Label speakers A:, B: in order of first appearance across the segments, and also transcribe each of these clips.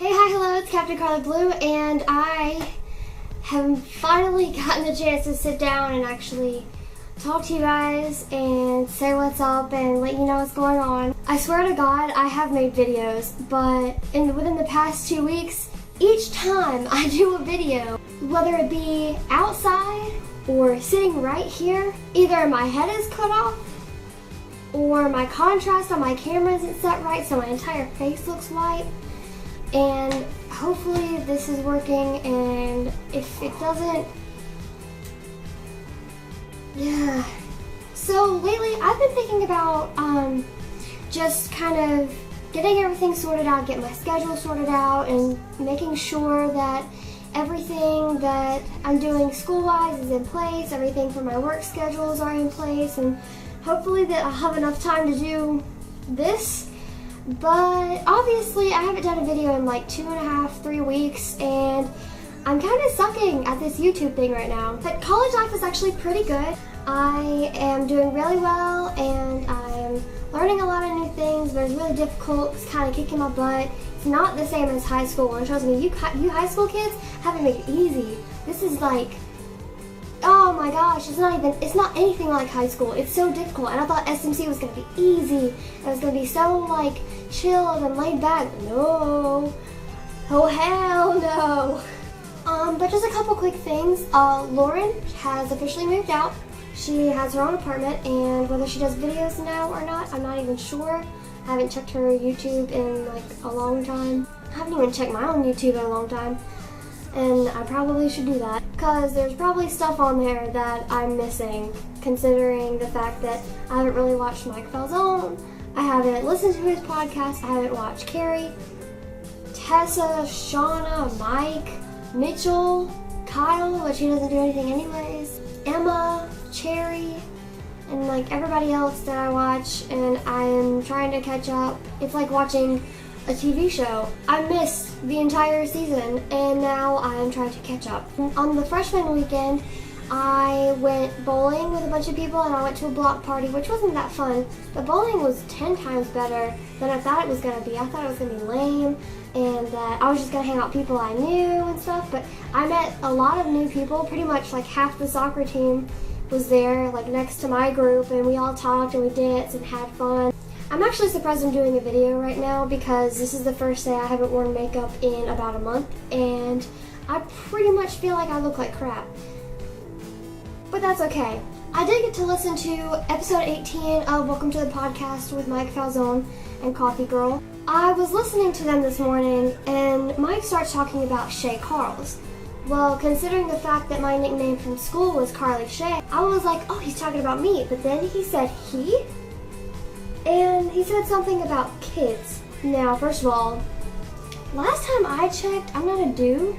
A: Hey, hi, hello, it's Captain Carly Blue, and I have finally gotten the chance to sit down and actually talk to you guys and say what's up and let you know what's going on. I swear to God, I have made videos, but within the past 2 weeks, each time I do a video, whether it be outside or sitting right here, either my head is cut off or my contrast on my camera isn't set right so my entire face looks white. And hopefully this is working, and if it doesn't, yeah. So lately I've been thinking about just kind of getting everything sorted out, getting my schedule sorted out, and making sure that everything that I'm doing school-wise is in place, everything for my work schedules are in place, and hopefully that I'll have enough time to do this. But obviously I haven't done a video in like 2.5, 3 weeks, and I'm kind of sucking at this YouTube thing right now. But college life is actually pretty good. I am doing really well, and I'm learning a lot of new things, but it's really difficult. It's kind of kicking my butt. It's not the same as high school, and trust me, you high school kids haven't made it easy. This is like, oh my gosh, it's not anything like high school. It's so difficult, and I thought SMC was going to be easy. It was going to be so like chilled and laid back. No. Oh hell no. But just a couple quick things. Lauren has officially moved out. She has her own apartment, and whether she does videos now or not, I'm not even sure. I haven't checked her YouTube in like a long time. I haven't even checked my own YouTube in a long time. And I probably should do that, because there's probably stuff on there that I'm missing, considering the fact that I haven't really watched Mike Falzone, I haven't listened to his podcast, I haven't watched Carrie, Tessa, Shauna, Mike, Mitchell, Kyle, which he doesn't do anything anyways, Emma, Cherry, and like everybody else that I watch, and I am trying to catch up. It's like watching a TV show. I missed the entire season, and now I'm trying to catch up. On the freshman weekend, I went bowling with a bunch of people, and I went to a block party, which wasn't that fun, but bowling was 10 times better than I thought it was going to be. I thought it was going to be lame, and that I was just going to hang out with people I knew and stuff, but I met a lot of new people. Pretty much like half the soccer team was there, like next to my group, and we all talked and we danced and had fun. I'm actually surprised I'm doing a video right now, because this is the first day I haven't worn makeup in about a month, and I pretty much feel like I look like crap. But that's okay. I did get to listen to episode 18 of Welcome to the Podcast with Mike Falzone and Coffee Girl. I was listening to them this morning, and Mike starts talking about Shay Carls. Well, considering the fact that my nickname from school was Carly Shay, I was like, oh, he's talking about me. But then he said he? And he said something about kids. Now, first of all, last time I checked, I'm not a dude,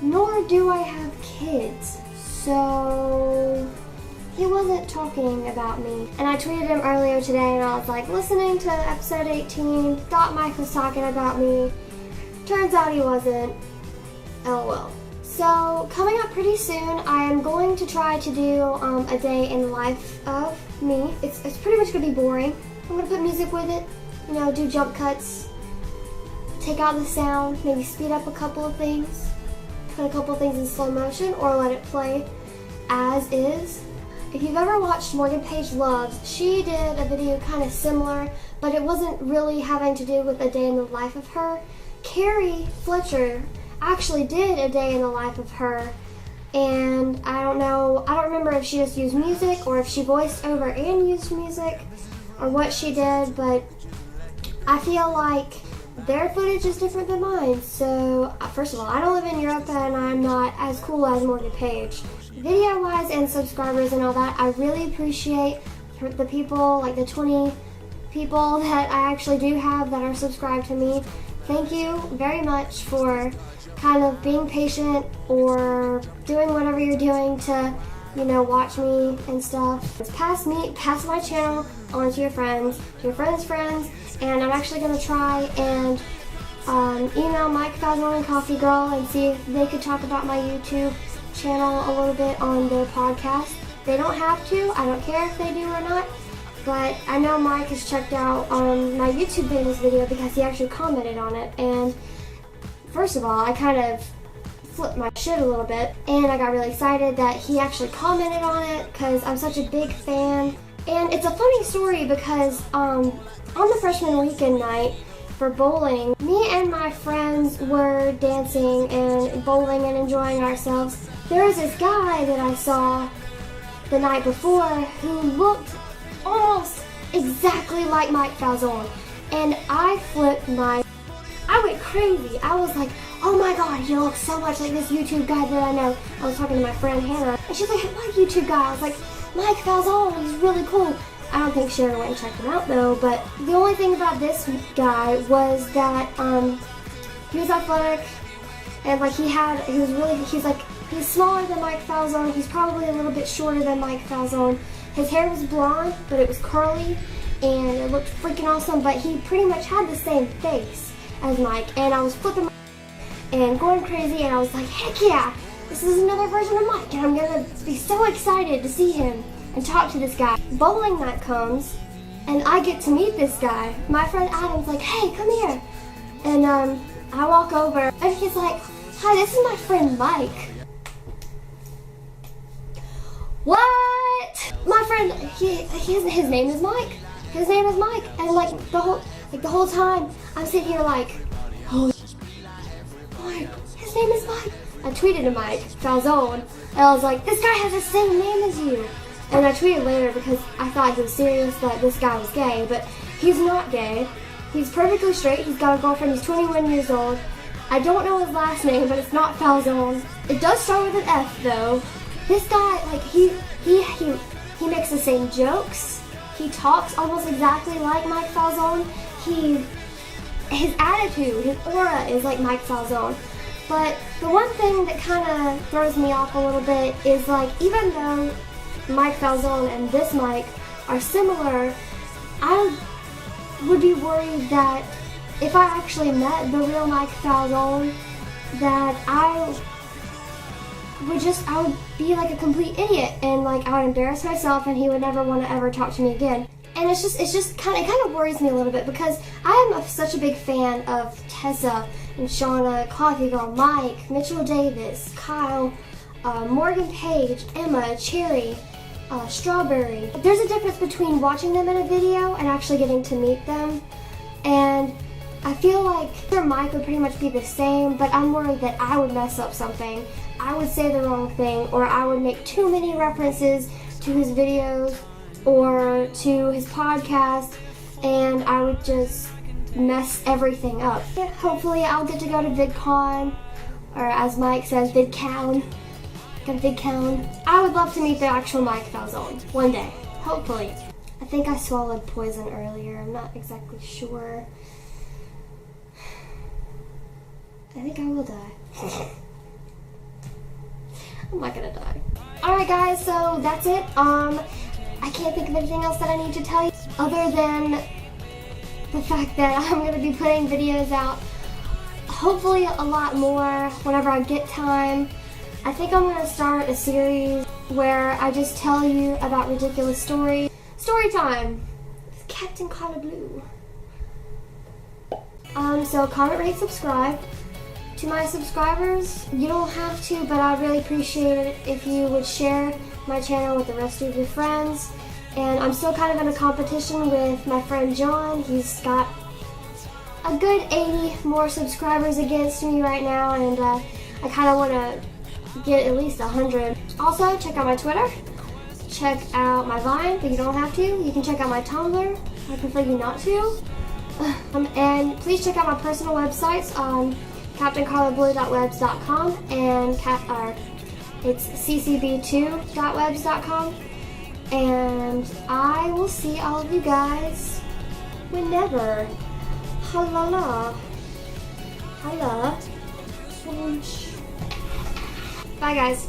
A: nor do I have kids. So he wasn't talking about me. And I tweeted him earlier today, and I was like, listening to episode 18, thought Mike was talking about me. Turns out he wasn't. LOL. So, coming up pretty soon, I am going to try to do a day in the life of me. It's pretty much going to be boring. I'm going to put music with it, you know, do jump cuts, take out the sound, maybe speed up a couple of things, put a couple of things in slow motion, or let it play as is. If you've ever watched Morgan Page Loves, she did a video kind of similar, but it wasn't really having to do with a day in the life of her. Carrie Fletcher actually did a day in the life of her, and I don't remember if she just used music or if she voiced over and used music or what she did, but I feel like their footage is different than mine. So first of all, I don't live in Europe, and I'm not as cool as Morgan Page. Video wise and subscribers and all that, I really appreciate the people, like the 20 people that I actually do have that are subscribed to me. Thank you very much for kind of being patient or doing whatever you're doing to, you know, watch me and stuff. Pass my channel on to your friends' friends, and I'm actually going to try and email Mike Falzone and Coffee Girl and see if they could talk about my YouTube channel a little bit on their podcast. They don't have to. I don't care if they do or not. But I know Mike has checked out my YouTube famous video because he actually commented on it. And first of all, I kind of flipped my shit a little bit, and I got really excited that he actually commented on it because I'm such a big fan. And it's a funny story because on the freshman weekend night for bowling, me and my friends were dancing and bowling and enjoying ourselves. There was this guy that I saw the night before who looked almost exactly like Mike Falzone, and I went crazy. I was like, oh my god, he looks so much like this YouTube guy that I know. I was talking to my friend Hannah, and she's like, what YouTube guy? I was like, Mike Falzone, he's really cool. I don't think Sharon went and checked him out though, but the only thing about this guy was that he was athletic, and like he's smaller than Mike Falzone. He's probably a little bit shorter than Mike Falzone. His hair was blonde, but it was curly, and it looked freaking awesome, but he pretty much had the same face as Mike, and I was flipping and going crazy, and I was like, heck yeah, this is another version of Mike, and I'm gonna be so excited to see him and talk to this guy. Bowling night comes, and I get to meet this guy. My friend Adam's like, hey, come here. And I walk over, and he's like, hi, this is my friend Mike. What? My friend, his name is Mike. His name is Mike. And like the whole time, I'm sitting here like, oh, Mike, his name is Mike. I tweeted to Mike Falzone, and I was like, this guy has the same name as you. And I tweeted later because I thought he was serious that this guy was gay, but he's not gay. He's perfectly straight. He's got a girlfriend. He's 21 years old. I don't know his last name, but it's not Falzone. It does start with an F though. This guy, like he makes the same jokes. He talks almost exactly like Mike Falzone. His attitude, his aura is like Mike Falzone. But the one thing that kind of throws me off a little bit is like, even though Mike Falzone and this Mike are similar, I would be worried that if I actually met the real Mike Falzone, that I would be like a complete idiot, and like I would embarrass myself, and he would never want to ever talk to me again. And it kind of worries me a little bit because I am such a big fan of Tessa and Shauna, Coffee Girl, Mike, Mitchell Davis, Kyle, Morgan Page, Emma, Cherry, Strawberry. There's a difference between watching them in a video and actually getting to meet them, and I feel like Mike would pretty much be the same, but I'm worried that I would mess up something. I would say the wrong thing, or I would make too many references to his videos or to his podcast, and I would just mess everything up. Hopefully I'll get to go to VidCon, or as Mike says, VidCon. I would love to meet the actual Mike Falzone one day, hopefully. I think I swallowed poison earlier. I'm not exactly sure. I think I will die. I'm not gonna die. Alright guys, so that's it. I can't think of anything else that I need to tell you other than the fact that I'm gonna be putting videos out hopefully a lot more whenever I get time. I think I'm gonna start a series where I just tell you about ridiculous stories. Story time with Captain Collar Blue. So comment, rate, subscribe. To my subscribers, you don't have to, but I'd really appreciate it if you would share my channel with the rest of your friends. And I'm still kind of in a competition with my friend John. He's got a good 80 more subscribers against me right now, and I kind of want to get at least 100. Also, check out my Twitter. Check out my Vine, but you don't have to. You can check out my Tumblr. I prefer you not to. And please check out my personal websites on CaptainCarlaBlue.webs.com and it's ccb2.webs.com, and I will see all of you guys whenever. Halala. Hala. Bye guys.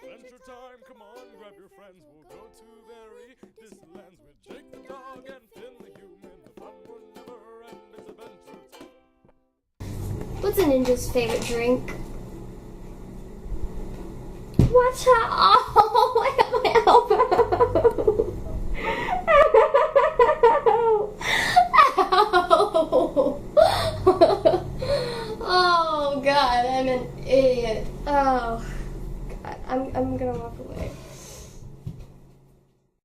B: Adventure time, come on, grab your friends, we'll go to very distant lands with Jake the dog and Finn the human. The fun will never end, it's adventure.
A: What's a ninja's favorite drink? Watch out! Oh, Oh God, I'm an idiot. Oh God, I'm gonna walk away.